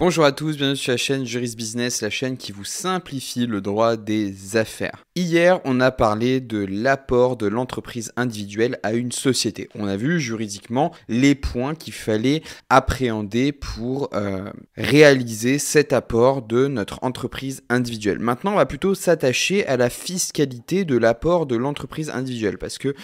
Bonjour à tous, bienvenue sur la chaîne Juris Business, la chaîne qui vous simplifie le droit des affaires. Hier, on a parlé de l'apport de l'entreprise individuelle à une société. On a vu juridiquement les points qu'il fallait appréhender pour réaliser cet apport de notre entreprise individuelle. Maintenant, on va plutôt s'attacher à la fiscalité de l'apport de l'entreprise individuelle parce que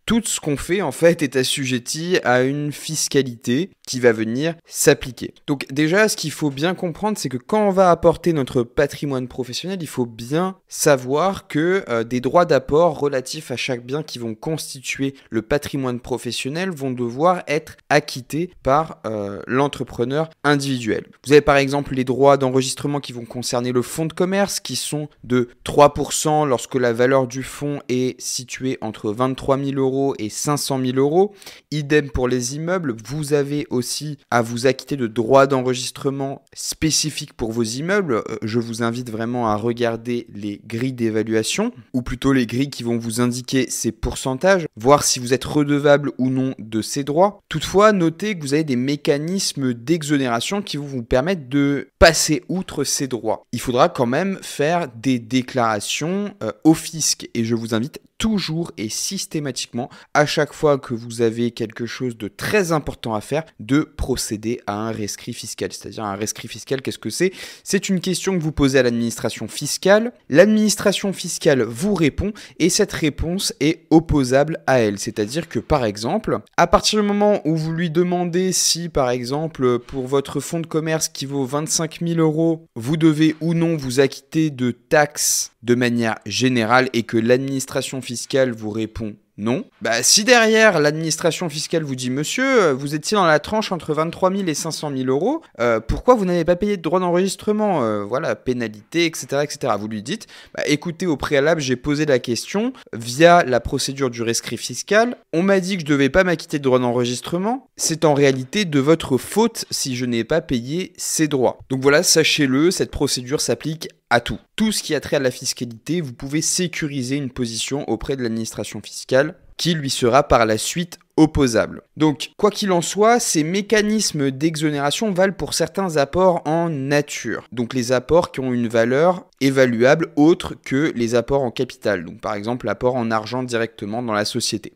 tout ce qu'on fait, en fait, est assujetti à une fiscalité qui va venir s'appliquer. Donc déjà, ce qu'il faut bien comprendre, c'est que quand on va apporter notre patrimoine professionnel, il faut bien savoir que des droits d'apport relatifs à chaque bien qui vont constituer le patrimoine professionnel vont devoir être acquittés par l'entrepreneur individuel. Vous avez par exemple les droits d'enregistrement qui vont concerner le fonds de commerce, qui sont de 3% lorsque la valeur du fonds est située entre 23 000 € et 500 000 €. Idem pour les immeubles. Vous avez aussi à vous acquitter de droits d'enregistrement spécifiques pour vos immeubles. Je vous invite vraiment à regarder les grilles d'évaluation, ou plutôt les grilles qui vont vous indiquer ces pourcentages, voir si vous êtes redevable ou non de ces droits. Toutefois, notez que vous avez des mécanismes d'exonération qui vont vous permettre de passer outre ces droits. Il faudra quand même faire des déclarations au fisc, et je vous invite toujours et systématiquement, à chaque fois que vous avez quelque chose de très important à faire, de procéder à un rescrit fiscal. C'est-à-dire un rescrit fiscal, qu'est-ce que c'est ? C'est une question que vous posez à l'administration fiscale. L'administration fiscale vous répond et cette réponse est opposable à elle. C'est-à-dire que par exemple, à partir du moment où vous lui demandez si par exemple pour votre fonds de commerce qui vaut 25 000 €, vous devez ou non vous acquitter de taxes de manière générale et que l'administration fiscale vous répond non. Si derrière l'administration fiscale vous dit monsieur, vous étiez dans la tranche entre 23 000 et 500 000 €, pourquoi vous n'avez pas payé de droits d'enregistrement, voilà, pénalité, etc., etc. Vous lui dites, écoutez, au préalable, j'ai posé la question via la procédure du rescrit fiscal. On m'a dit que je ne devais pas m'acquitter de droits d'enregistrement. C'est en réalité de votre faute si je n'ai pas payé ces droits. Donc voilà, sachez-le, cette procédure s'applique à tout. Tout ce qui a trait à la fiscalité, vous pouvez sécuriser une position auprès de l'administration fiscale qui lui sera par la suite opposable. Donc, quoi qu'il en soit, ces mécanismes d'exonération valent pour certains apports en nature. Donc, les apports qui ont une valeur évaluable autre que les apports en capital. Donc, par exemple, l'apport en argent directement dans la société.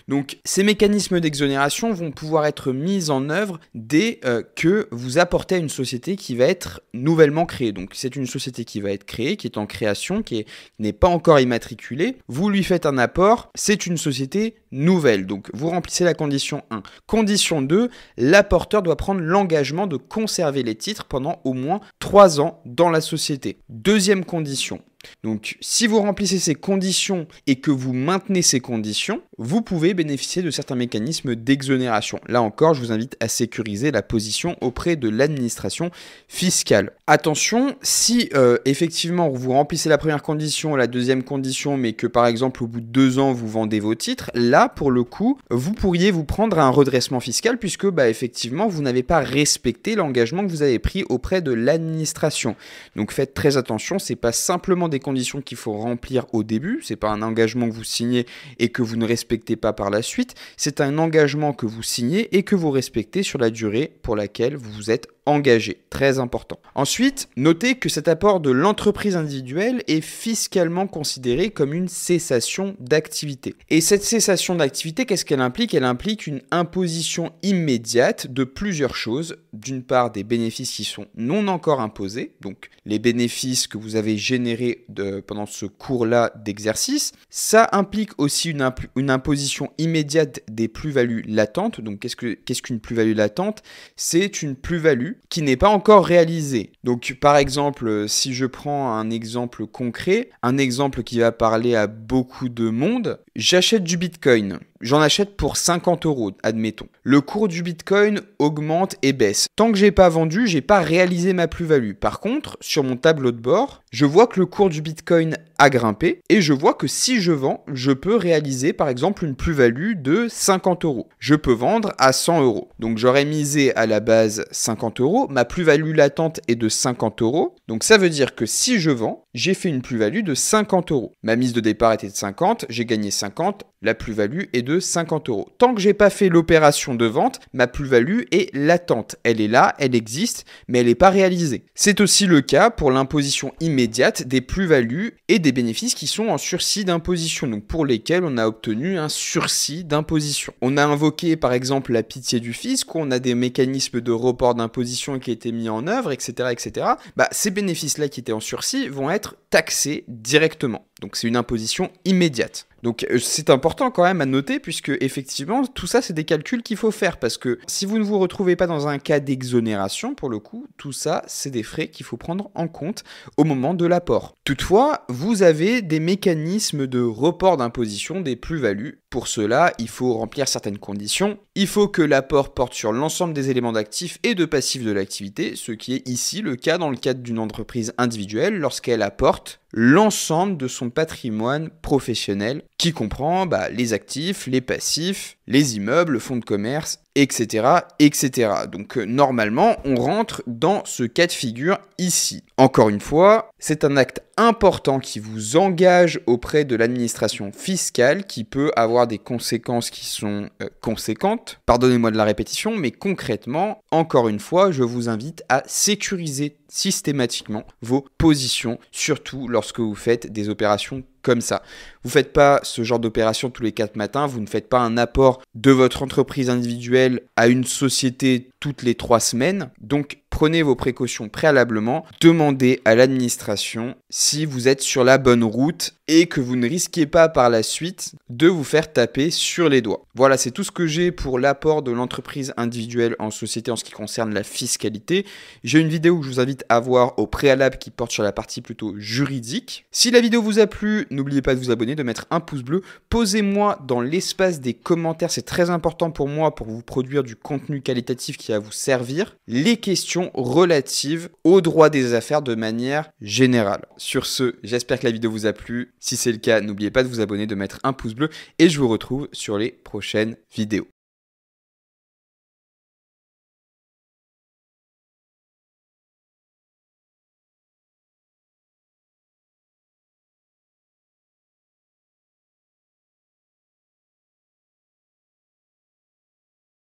Donc, ces mécanismes d'exonération vont pouvoir être mis en œuvre dès que vous apportez à une société qui va être nouvellement créée. Donc, c'est une société qui va être créée, qui est en création, qui n'est pas encore immatriculée. Vous lui faites un apport, c'est une société nouvelle. Donc, vous remplissez la condition 1. Condition 2, l'apporteur doit prendre l'engagement de conserver les titres pendant au moins 3 ans dans la société. Deuxième condition. Donc, si vous remplissez ces conditions et que vous maintenez ces conditions, vous pouvez bénéficier de certains mécanismes d'exonération. Là encore, je vous invite à sécuriser la position auprès de l'administration fiscale. Attention, si effectivement vous remplissez la première condition, la deuxième condition, mais que par exemple au bout de 2 ans vous vendez vos titres, là pour le coup, vous pourriez vous prendre un redressement fiscal puisque effectivement vous n'avez pas respecté l'engagement que vous avez pris auprès de l'administration. Donc faites très attention, c'est pas simplement des conditions qu'il faut remplir au début, c'est pas un engagement que vous signez et que vous ne respectez pas par la suite, c'est un engagement que vous signez et que vous respectez sur la durée pour laquelle vous vous êtes engagé, très important. Ensuite, notez que cet apport de l'entreprise individuelle est fiscalement considéré comme une cessation d'activité. Et cette cessation d'activité, qu'est-ce qu'elle implique ? Elle implique une imposition immédiate de plusieurs choses. D'une part, des bénéfices qui sont non encore imposés, donc les bénéfices que vous avez générés pendant ce cours-là d'exercice. Ça implique aussi une imposition immédiate des plus-values latentes. Donc, qu'est-ce qu'une plus-value latente ? C'est une plus-value qui n'est pas encore réalisée. Donc, par exemple, si je prends un exemple concret, un exemple qui va parler à beaucoup de monde, j'achète du Bitcoin. J'en achète pour 50 €, admettons. Le cours du Bitcoin augmente et baisse. Tant que j'ai pas vendu, j'ai pas réalisé ma plus-value. Par contre, sur mon tableau de bord, je vois que le cours du Bitcoin a grimpé et je vois que si je vends, je peux réaliser par exemple une plus-value de 50 €. Je peux vendre à 100 €. Donc j'aurais misé à la base 50 €, ma plus-value latente est de 50 €. Donc ça veut dire que si je vends, j'ai fait une plus-value de 50 €. Ma mise de départ était de 50, j'ai gagné 50, la plus-value est de 50 €. Tant que j'ai pas fait l'opération de vente, ma plus-value est latente. Elle est là, elle existe, mais elle n'est pas réalisée. C'est aussi le cas pour l'imposition immédiate des plus-values et des bénéfices qui sont en sursis d'imposition, donc pour lesquels on a obtenu un sursis d'imposition. On a invoqué par exemple la pitié du fisc, où on a des mécanismes de report d'imposition qui étaient mis en œuvre, etc. etc. Ces bénéfices-là qui étaient en sursis vont être taxés directement. Donc c'est une imposition immédiate. Donc c'est important quand même à noter, puisque effectivement tout ça c'est des calculs qu'il faut faire, parce que si vous ne vous retrouvez pas dans un cas d'exonération, pour le coup, tout ça c'est des frais qu'il faut prendre en compte au moment de l'apport. Toutefois, vous avez des mécanismes de report d'imposition des plus-values. Pour cela, il faut remplir certaines conditions. Il faut que l'apport porte sur l'ensemble des éléments d'actifs et de passifs de l'activité, ce qui est ici le cas dans le cadre d'une entreprise individuelle lorsqu'elle apporte l'ensemble de son patrimoine professionnel qui comprend les actifs, les passifs, les immeubles, le fonds de commerce, etc. etc. Donc normalement, on rentre dans ce cas de figure ici. Encore une fois, c'est un acte important qui vous engage auprès de l'administration fiscale qui peut avoir des conséquences qui sont conséquentes. Pardonnez-moi de la répétition, mais concrètement, encore une fois, je vous invite à sécuriser systématiquement vos positions, surtout lorsque vous faites des opérations comme ça. Vous ne faites pas ce genre d'opération tous les 4 matins, vous ne faites pas un apport de votre entreprise individuelle à une société toutes les 3 semaines. Donc prenez vos précautions préalablement, demandez à l'administration si vous êtes sur la bonne route et que vous ne risquez pas par la suite de vous faire taper sur les doigts. Voilà, c'est tout ce que j'ai pour l'apport de l'entreprise individuelle en société en ce qui concerne la fiscalité. J'ai une vidéo que je vous invite à voir au préalable qui porte sur la partie plutôt juridique. Si la vidéo vous a plu, n'oubliez pas de vous abonner, de mettre un pouce bleu. Posez-moi dans l'espace des commentaires, c'est très important pour moi pour vous produire du contenu qualitatif qui va vous servir, les questions relatives au droit des affaires de manière générale. Sur ce, j'espère que la vidéo vous a plu. Si c'est le cas, n'oubliez pas de vous abonner, de mettre un pouce bleu et je vous retrouve sur les prochaines vidéos.